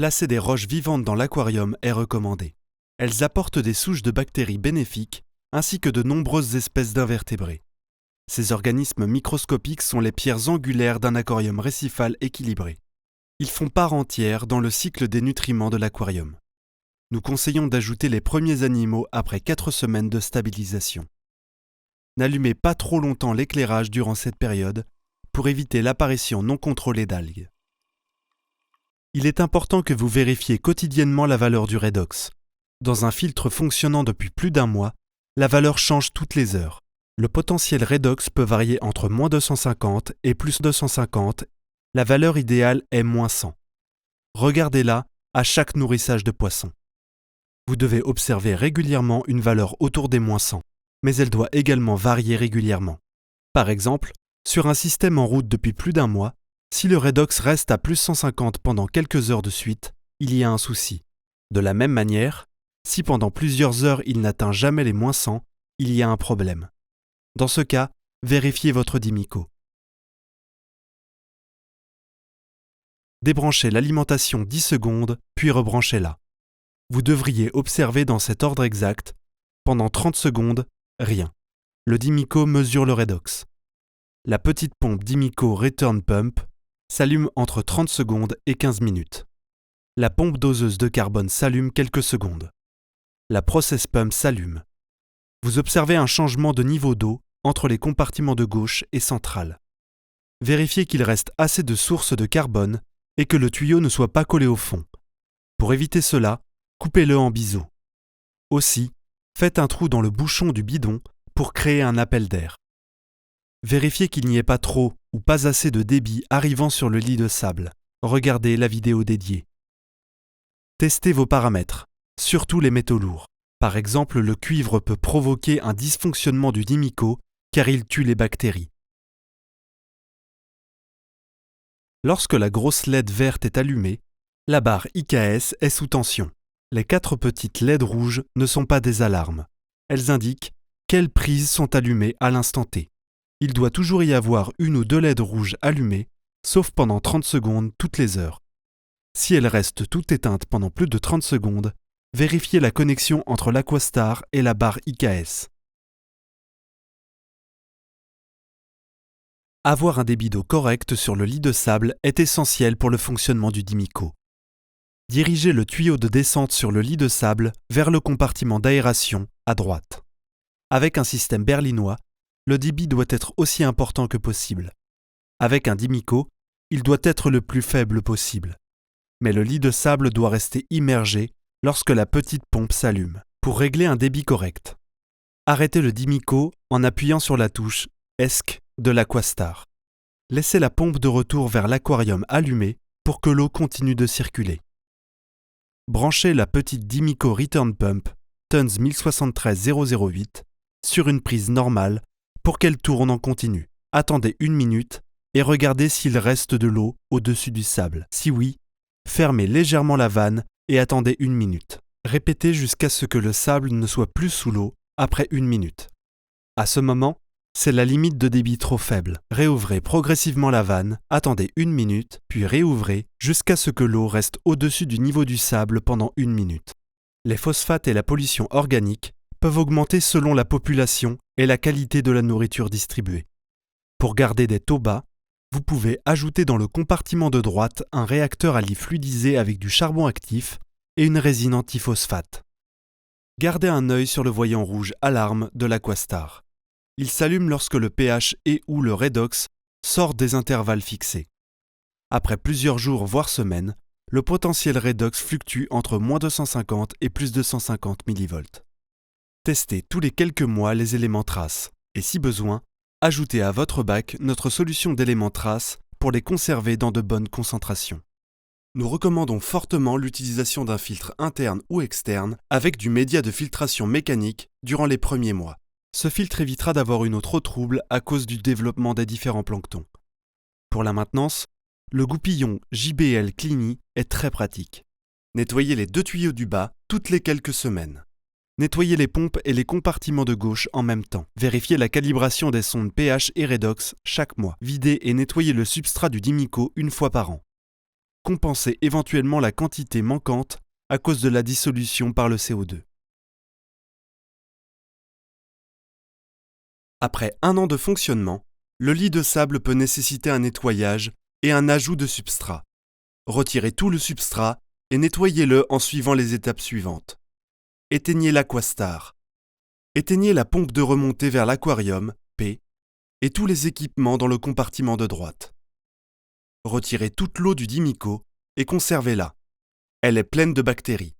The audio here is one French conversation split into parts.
Placer des roches vivantes dans l'aquarium est recommandé. Elles apportent des souches de bactéries bénéfiques ainsi que de nombreuses espèces d'invertébrés. Ces organismes microscopiques sont les pierres angulaires d'un aquarium récifal équilibré. Ils font part entière dans le cycle des nutriments de l'aquarium. Nous conseillons d'ajouter les premiers animaux après 4 semaines de stabilisation. N'allumez pas trop longtemps l'éclairage durant cette période pour éviter l'apparition non contrôlée d'algues. Il est important que vous vérifiez quotidiennement la valeur du redox. Dans un filtre fonctionnant depuis plus d'1 mois, la valeur change toutes les heures. Le potentiel redox peut varier entre moins 250 et plus 250. La valeur idéale est moins 100. Regardez-la à chaque nourrissage de poisson. Vous devez observer régulièrement une valeur autour des moins 100, mais elle doit également varier régulièrement. Par exemple, sur un système en route depuis plus d'1 mois, si le redox reste à plus 150 pendant quelques heures de suite, il y a un souci. De la même manière, si pendant plusieurs heures il n'atteint jamais les moins 100, il y a un problème. Dans ce cas, vérifiez votre Dimico. Débranchez l'alimentation 10 secondes, puis rebranchez-la. Vous devriez observer dans cet ordre exact. Pendant 30 secondes, rien. Le Dimico mesure le redox. La petite pompe Dimico Return Pump s'allume entre 30 secondes et 15 minutes. La pompe doseuse de carbone s'allume quelques secondes. La Process Pump s'allume. Vous observez un changement de niveau d'eau entre les compartiments de gauche et central. Vérifiez qu'il reste assez de sources de carbone et que le tuyau ne soit pas collé au fond. Pour éviter cela, coupez-le en biseau. Aussi, faites un trou dans le bouchon du bidon pour créer un appel d'air. Vérifiez qu'il n'y ait pas trop ou pas assez de débit arrivant sur le lit de sable. Regardez la vidéo dédiée. Testez vos paramètres, surtout les métaux lourds. Par exemple, le cuivre peut provoquer un dysfonctionnement du Dimico car il tue les bactéries. Lorsque la grosse LED verte est allumée, la barre IKS est sous tension. Les 4 petites LED rouges ne sont pas des alarmes. Elles indiquent quelles prises sont allumées à l'instant T. Il doit toujours y avoir 1 ou 2 LED rouges allumées, sauf pendant 30 secondes toutes les heures. Si elles restent toutes éteintes pendant plus de 30 secondes, vérifiez la connexion entre l'Aquastar et la barre IKS. Avoir un débit d'eau correct sur le lit de sable est essentiel pour le fonctionnement du Dimico. Dirigez le tuyau de descente sur le lit de sable vers le compartiment d'aération à droite. Avec un système berlinois, le débit doit être aussi important que possible. Avec un Dimico, il doit être le plus faible possible. Mais le lit de sable doit rester immergé lorsque la petite pompe s'allume. Pour régler un débit correct, arrêtez le Dimico en appuyant sur la touche ESC de l'Aquastar. Laissez la pompe de retour vers l'aquarium allumée pour que l'eau continue de circuler. Branchez la petite Dimico Return Pump TUNS 173008 sur une prise normale pour qu'elle tourne en continu. Attendez 1 minute et regardez s'il reste de l'eau au-dessus du sable. Si oui, fermez légèrement la vanne et attendez 1 minute. Répétez jusqu'à ce que le sable ne soit plus sous l'eau après 1 minute. À ce moment, c'est la limite de débit trop faible. Réouvrez progressivement la vanne, attendez 1 minute, puis réouvrez jusqu'à ce que l'eau reste au-dessus du niveau du sable pendant 1 minute. Les phosphates et la pollution organique peuvent augmenter selon la population et la qualité de la nourriture distribuée. Pour garder des taux bas, vous pouvez ajouter dans le compartiment de droite un réacteur à lit fluidisé avec du charbon actif et une résine antiphosphate. Gardez un œil sur le voyant rouge alarme de l'Aquastar. Il s'allume lorsque le pH et ou le redox sortent des intervalles fixés. Après plusieurs jours voire semaines, le potentiel redox fluctue entre moins 250 et plus 250 mV. Testez tous les quelques mois les éléments traces et si besoin, ajoutez à votre bac notre solution d'éléments traces pour les conserver dans de bonnes concentrations. Nous recommandons fortement l'utilisation d'un filtre interne ou externe avec du média de filtration mécanique durant les premiers mois. Ce filtre évitera d'avoir une eau trop trouble à cause du développement des différents planctons. Pour la maintenance, le goupillon JBL Cleany est très pratique. Nettoyez les 2 tuyaux du bas toutes les quelques semaines. Nettoyez les pompes et les compartiments de gauche en même temps. Vérifiez la calibration des sondes pH et redox chaque mois. Videz et nettoyez le substrat du Dimico 1 fois par an. compenser éventuellement la quantité manquante à cause de la dissolution par le CO2. Après 1 an de fonctionnement, le lit de sable peut nécessiter un nettoyage et un ajout de substrat. Retirez tout le substrat et nettoyez-le en suivant les étapes suivantes. Éteignez l'Aquastar. Éteignez la pompe de remontée vers l'aquarium, P, et tous les équipements dans le compartiment de droite. Retirez toute l'eau du Dimico et conservez-la. Elle est pleine de bactéries.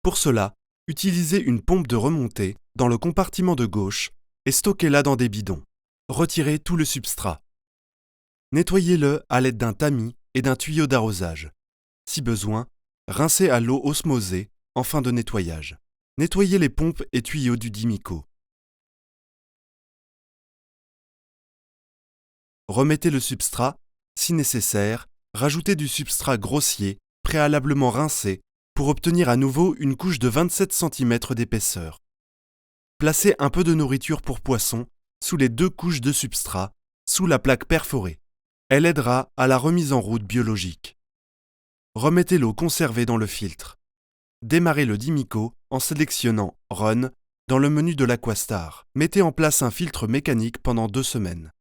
Pour cela, utilisez une pompe de remontée dans le compartiment de gauche et stockez-la dans des bidons. Retirez tout le substrat. Nettoyez-le à l'aide d'un tamis et d'un tuyau d'arrosage. Si besoin, rincez à l'eau osmosée en fin de nettoyage. Nettoyez les pompes et tuyaux du Dimico. Remettez le substrat, si nécessaire, rajoutez du substrat grossier, préalablement rincé, pour obtenir à nouveau une couche de 27 cm d'épaisseur. Placez un peu de nourriture pour poisson sous les 2 couches de substrat, sous la plaque perforée. Elle aidera à la remise en route biologique. Remettez l'eau conservée dans le filtre. Démarrez le Dimico en sélectionnant Run dans le menu de l'Aquastar. Mettez en place un filtre mécanique pendant 2 semaines.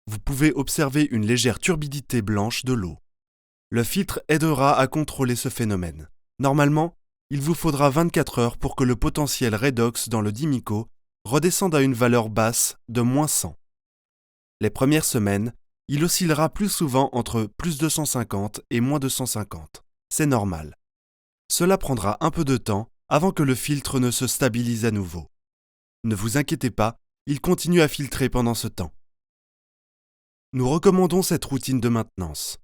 Vous pouvez observer une légère turbidité blanche de l'eau. Le filtre aidera à contrôler ce phénomène. Normalement, il vous faudra 24 heures pour que le potentiel redox dans le Dimico redescende à une valeur basse de -100. Les premières semaines, il oscillera plus souvent entre plus 250 et moins 250. C'est normal. Cela prendra un peu de temps avant que le filtre ne se stabilise à nouveau. Ne vous inquiétez pas, il continue à filtrer pendant ce temps. Nous recommandons cette routine de maintenance.